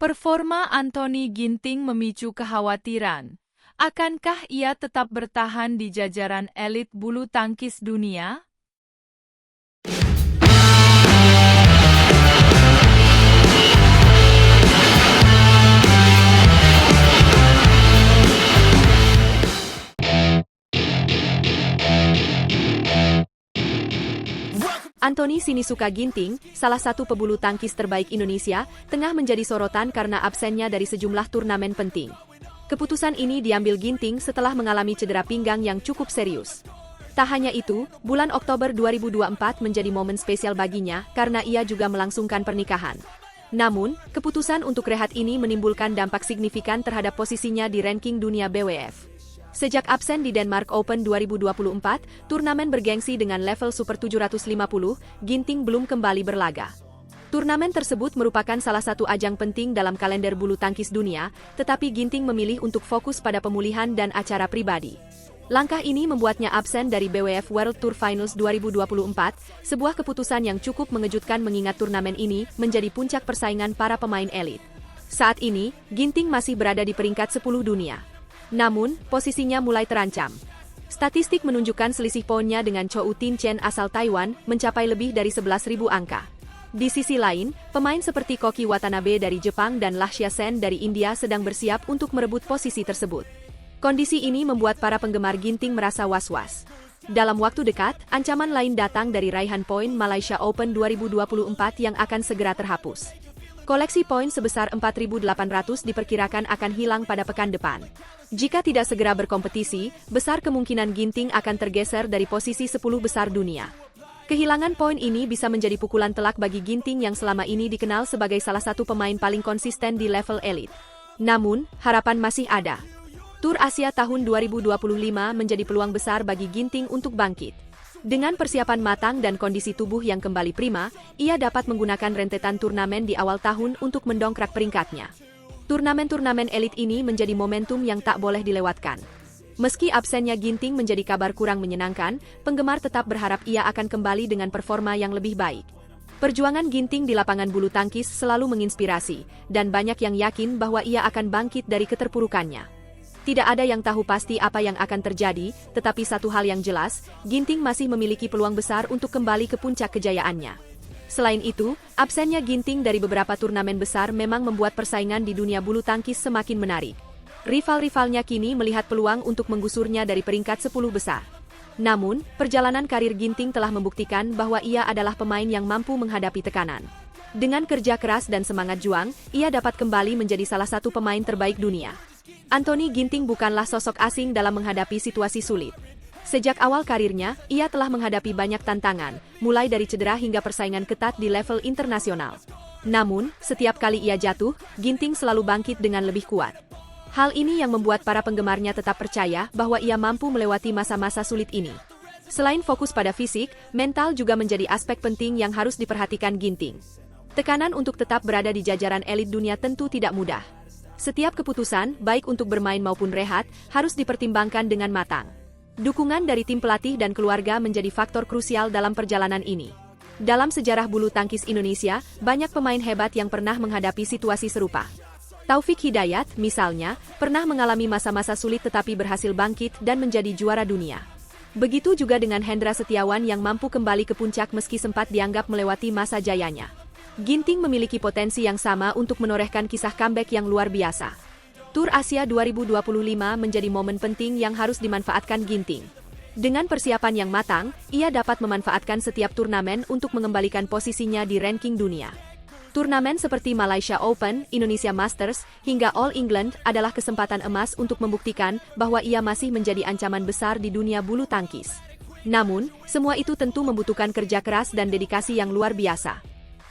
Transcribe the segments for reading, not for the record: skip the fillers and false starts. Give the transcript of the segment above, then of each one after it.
Performa Anthony Ginting memicu kekhawatiran. Akankah ia tetap bertahan di jajaran elit bulu tangkis dunia? Anthony Sinisuka Ginting, salah satu pebulu tangkis terbaik Indonesia, tengah menjadi sorotan karena absennya dari sejumlah turnamen penting. Keputusan ini diambil Ginting setelah mengalami cedera pinggang yang cukup serius. Tak hanya itu, bulan Oktober 2024 menjadi momen spesial baginya karena ia juga melangsungkan pernikahan. Namun, keputusan untuk rehat ini menimbulkan dampak signifikan terhadap posisinya di ranking dunia BWF. Sejak absen di Denmark Open 2024, turnamen bergengsi dengan level Super 750, Ginting belum kembali berlaga. Turnamen tersebut merupakan salah satu ajang penting dalam kalender bulu tangkis dunia, tetapi Ginting memilih untuk fokus pada pemulihan dan acara pribadi. Langkah ini membuatnya absen dari BWF World Tour Finals 2024, sebuah keputusan yang cukup mengejutkan mengingat turnamen ini menjadi puncak persaingan para pemain elit. Saat ini, Ginting masih berada di peringkat 10 dunia. Namun, posisinya mulai terancam. Statistik menunjukkan selisih poinnya dengan Chou Tin Chen asal Taiwan mencapai lebih dari 11.000 angka. Di sisi lain, pemain seperti Koki Watanabe dari Jepang dan Lakshya Sen dari India sedang bersiap untuk merebut posisi tersebut. Kondisi ini membuat para penggemar Ginting merasa was-was. Dalam waktu dekat, ancaman lain datang dari raihan poin Malaysia Open 2024 yang akan segera terhapus. Koleksi poin sebesar 4.800 diperkirakan akan hilang pada pekan depan. Jika tidak segera berkompetisi, besar kemungkinan Ginting akan tergeser dari posisi 10 besar dunia. Kehilangan poin ini bisa menjadi pukulan telak bagi Ginting yang selama ini dikenal sebagai salah satu pemain paling konsisten di level elit. Namun, harapan masih ada. Tour Asia tahun 2025 menjadi peluang besar bagi Ginting untuk bangkit. Dengan persiapan matang dan kondisi tubuh yang kembali prima, ia dapat menggunakan rentetan turnamen di awal tahun untuk mendongkrak peringkatnya. Turnamen-turnamen elit ini menjadi momentum yang tak boleh dilewatkan. Meski absennya Ginting menjadi kabar kurang menyenangkan, penggemar tetap berharap ia akan kembali dengan performa yang lebih baik. Perjuangan Ginting di lapangan bulu tangkis selalu menginspirasi, dan banyak yang yakin bahwa ia akan bangkit dari keterpurukannya. Tidak ada yang tahu pasti apa yang akan terjadi, tetapi satu hal yang jelas, Ginting masih memiliki peluang besar untuk kembali ke puncak kejayaannya. Selain itu, absennya Ginting dari beberapa turnamen besar memang membuat persaingan di dunia bulu tangkis semakin menarik. Rival-rivalnya kini melihat peluang untuk menggusurnya dari peringkat 10 besar. Namun, perjalanan karir Ginting telah membuktikan bahwa ia adalah pemain yang mampu menghadapi tekanan. Dengan kerja keras dan semangat juang, ia dapat kembali menjadi salah satu pemain terbaik dunia. Anthony Ginting bukanlah sosok asing dalam menghadapi situasi sulit. Sejak awal karirnya, ia telah menghadapi banyak tantangan, mulai dari cedera hingga persaingan ketat di level internasional. Namun, setiap kali ia jatuh, Ginting selalu bangkit dengan lebih kuat. Hal ini yang membuat para penggemarnya tetap percaya bahwa ia mampu melewati masa-masa sulit ini. Selain fokus pada fisik, mental juga menjadi aspek penting yang harus diperhatikan Ginting. Tekanan untuk tetap berada di jajaran elit dunia tentu tidak mudah. Setiap keputusan, baik untuk bermain maupun rehat, harus dipertimbangkan dengan matang. Dukungan dari tim pelatih dan keluarga menjadi faktor krusial dalam perjalanan ini. Dalam sejarah bulu tangkis Indonesia, banyak pemain hebat yang pernah menghadapi situasi serupa. Taufik Hidayat, misalnya, pernah mengalami masa-masa sulit tetapi berhasil bangkit dan menjadi juara dunia. Begitu juga dengan Hendra Setiawan yang mampu kembali ke puncak meski sempat dianggap melewati masa jayanya. Ginting memiliki potensi yang sama untuk menorehkan kisah comeback yang luar biasa. Tour Asia 2025 menjadi momen penting yang harus dimanfaatkan Ginting. Dengan persiapan yang matang, ia dapat memanfaatkan setiap turnamen untuk mengembalikan posisinya di ranking dunia. Turnamen seperti Malaysia Open, Indonesia Masters, hingga All England adalah kesempatan emas untuk membuktikan bahwa ia masih menjadi ancaman besar di dunia bulu tangkis. Namun, semua itu tentu membutuhkan kerja keras dan dedikasi yang luar biasa.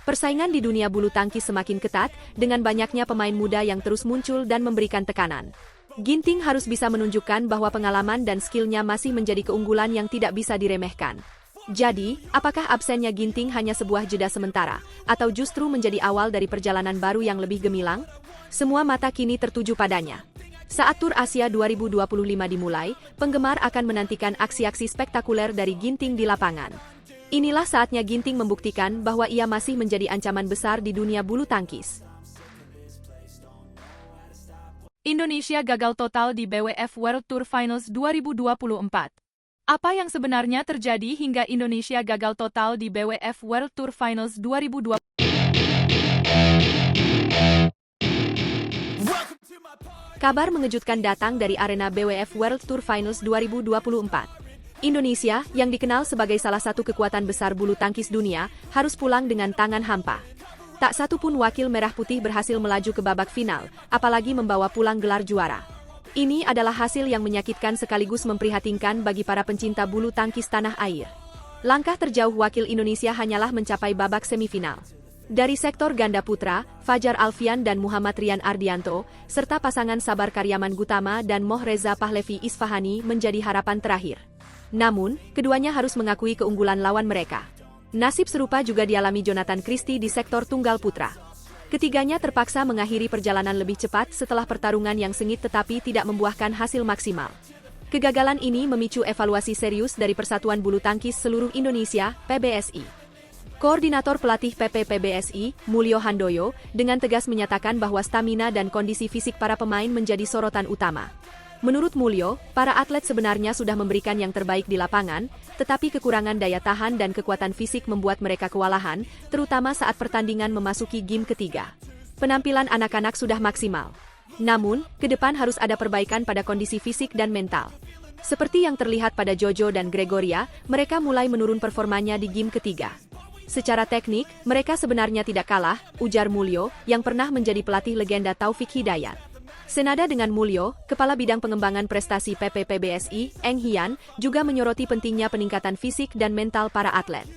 Persaingan di dunia bulu tangkis semakin ketat, dengan banyaknya pemain muda yang terus muncul dan memberikan tekanan. Ginting harus bisa menunjukkan bahwa pengalaman dan skillnya masih menjadi keunggulan yang tidak bisa diremehkan. Jadi, apakah absennya Ginting hanya sebuah jeda sementara, atau justru menjadi awal dari perjalanan baru yang lebih gemilang? Semua mata kini tertuju padanya. Saat Tour Asia 2025 dimulai, penggemar akan menantikan aksi-aksi spektakuler dari Ginting di lapangan. Inilah saatnya Ginting membuktikan bahwa ia masih menjadi ancaman besar di dunia bulu tangkis. Indonesia gagal total di BWF World Tour Finals 2024. Apa yang sebenarnya terjadi hingga Indonesia gagal total di BWF World Tour Finals 2024? Kabar mengejutkan datang dari arena BWF World Tour Finals 2024. Indonesia, yang dikenal sebagai salah satu kekuatan besar bulu tangkis dunia, harus pulang dengan tangan hampa. Tak satu pun wakil merah putih berhasil melaju ke babak final, apalagi membawa pulang gelar juara. Ini adalah hasil yang menyakitkan sekaligus memprihatinkan bagi para pencinta bulu tangkis tanah air. Langkah terjauh wakil Indonesia hanyalah mencapai babak semifinal. Dari sektor ganda putra, Fajar Alfian dan Muhammad Rian Ardianto, serta pasangan Sabar Karyaman Gutama dan Moh Reza Pahlavi Isfahani menjadi harapan terakhir. Namun, keduanya harus mengakui keunggulan lawan mereka. Nasib serupa juga dialami Jonathan Christie di sektor tunggal putra. Ketiganya terpaksa mengakhiri perjalanan lebih cepat setelah pertarungan yang sengit tetapi tidak membuahkan hasil maksimal. Kegagalan ini memicu evaluasi serius dari Persatuan Bulu Tangkis Seluruh Indonesia, PBSI. Koordinator pelatih PP PBSI, Mulyo Handoyo, dengan tegas menyatakan bahwa stamina dan kondisi fisik para pemain menjadi sorotan utama. Menurut Mulyo, para atlet sebenarnya sudah memberikan yang terbaik di lapangan, tetapi kekurangan daya tahan dan kekuatan fisik membuat mereka kewalahan, terutama saat pertandingan memasuki game ketiga. Penampilan anak-anak sudah maksimal. Namun, ke depan harus ada perbaikan pada kondisi fisik dan mental. Seperti yang terlihat pada Jojo dan Gregoria, mereka mulai menurun performanya di game ketiga. Secara teknik, mereka sebenarnya tidak kalah, ujar Mulyo, yang pernah menjadi pelatih legenda Taufik Hidayat. Senada dengan Mulyo, Kepala Bidang Pengembangan Prestasi PP PBSI, Eng Hian, juga menyoroti pentingnya peningkatan fisik dan mental para atlet.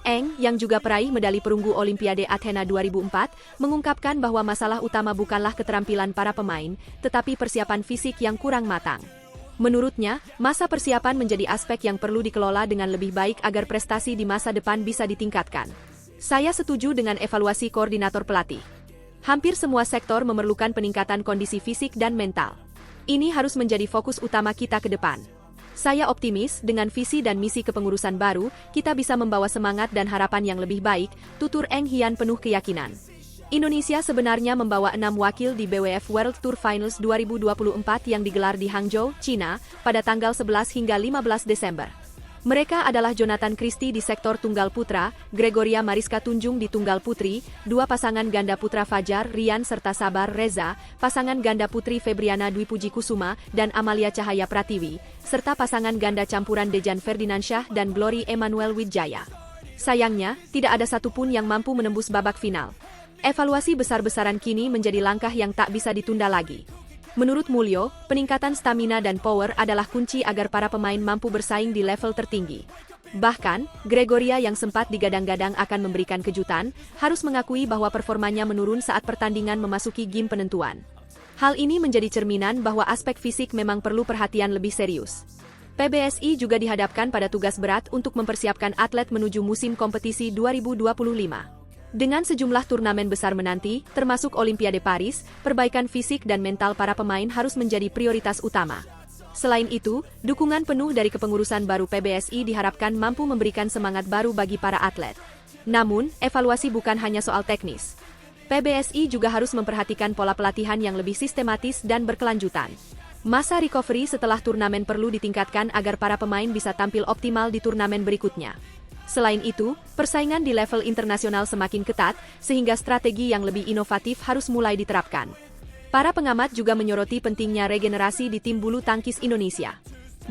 Eng, yang juga peraih medali perunggu Olimpiade Athena 2004, mengungkapkan bahwa masalah utama bukanlah keterampilan para pemain, tetapi persiapan fisik yang kurang matang. Menurutnya, masa persiapan menjadi aspek yang perlu dikelola dengan lebih baik agar prestasi di masa depan bisa ditingkatkan. Saya setuju dengan evaluasi koordinator pelatih. Hampir semua sektor memerlukan peningkatan kondisi fisik dan mental. Ini harus menjadi fokus utama kita ke depan. Saya optimis, dengan visi dan misi kepengurusan baru, kita bisa membawa semangat dan harapan yang lebih baik, tutur Eng Hian penuh keyakinan. Indonesia sebenarnya membawa 6 wakil di BWF World Tour Finals 2024 yang digelar di Hangzhou, China, pada tanggal 11 hingga 15 Desember. Mereka adalah Jonathan Christie di sektor tunggal putra, Gregoria Mariska Tunjung di tunggal putri, dua pasangan ganda putra Fajar, Rian serta Sabar Reza, pasangan ganda putri Febriana Dwi Puji Kusuma dan Amalia Cahaya Pratiwi, serta pasangan ganda campuran Dejan Ferdinansyah dan Glory Emmanuel Wijaya. Sayangnya, tidak ada satupun yang mampu menembus babak final. Evaluasi besar-besaran kini menjadi langkah yang tak bisa ditunda lagi. Menurut Mulyo, peningkatan stamina dan power adalah kunci agar para pemain mampu bersaing di level tertinggi. Bahkan, Gregoria yang sempat digadang-gadang akan memberikan kejutan, harus mengakui bahwa performanya menurun saat pertandingan memasuki game penentuan. Hal ini menjadi cerminan bahwa aspek fisik memang perlu perhatian lebih serius. PBSI juga dihadapkan pada tugas berat untuk mempersiapkan atlet menuju musim kompetisi 2025. Dengan sejumlah turnamen besar menanti, termasuk Olimpiade Paris, perbaikan fisik dan mental para pemain harus menjadi prioritas utama. Selain itu, dukungan penuh dari kepengurusan baru PBSI diharapkan mampu memberikan semangat baru bagi para atlet. Namun, evaluasi bukan hanya soal teknis. PBSI juga harus memperhatikan pola pelatihan yang lebih sistematis dan berkelanjutan. Masa recovery setelah turnamen perlu ditingkatkan agar para pemain bisa tampil optimal di turnamen berikutnya. Selain itu, persaingan di level internasional semakin ketat, sehingga strategi yang lebih inovatif harus mulai diterapkan. Para pengamat juga menyoroti pentingnya regenerasi di tim bulu tangkis Indonesia.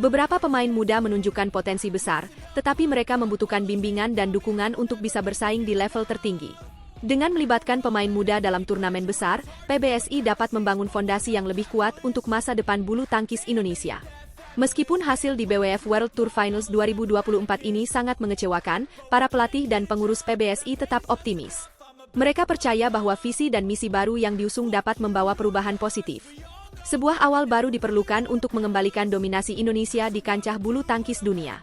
Beberapa pemain muda menunjukkan potensi besar, tetapi mereka membutuhkan bimbingan dan dukungan untuk bisa bersaing di level tertinggi. Dengan melibatkan pemain muda dalam turnamen besar, PBSI dapat membangun fondasi yang lebih kuat untuk masa depan bulu tangkis Indonesia. Meskipun hasil di BWF World Tour Finals 2024 ini sangat mengecewakan, para pelatih dan pengurus PBSI tetap optimis. Mereka percaya bahwa visi dan misi baru yang diusung dapat membawa perubahan positif. Sebuah awal baru diperlukan untuk mengembalikan dominasi Indonesia di kancah bulu tangkis dunia.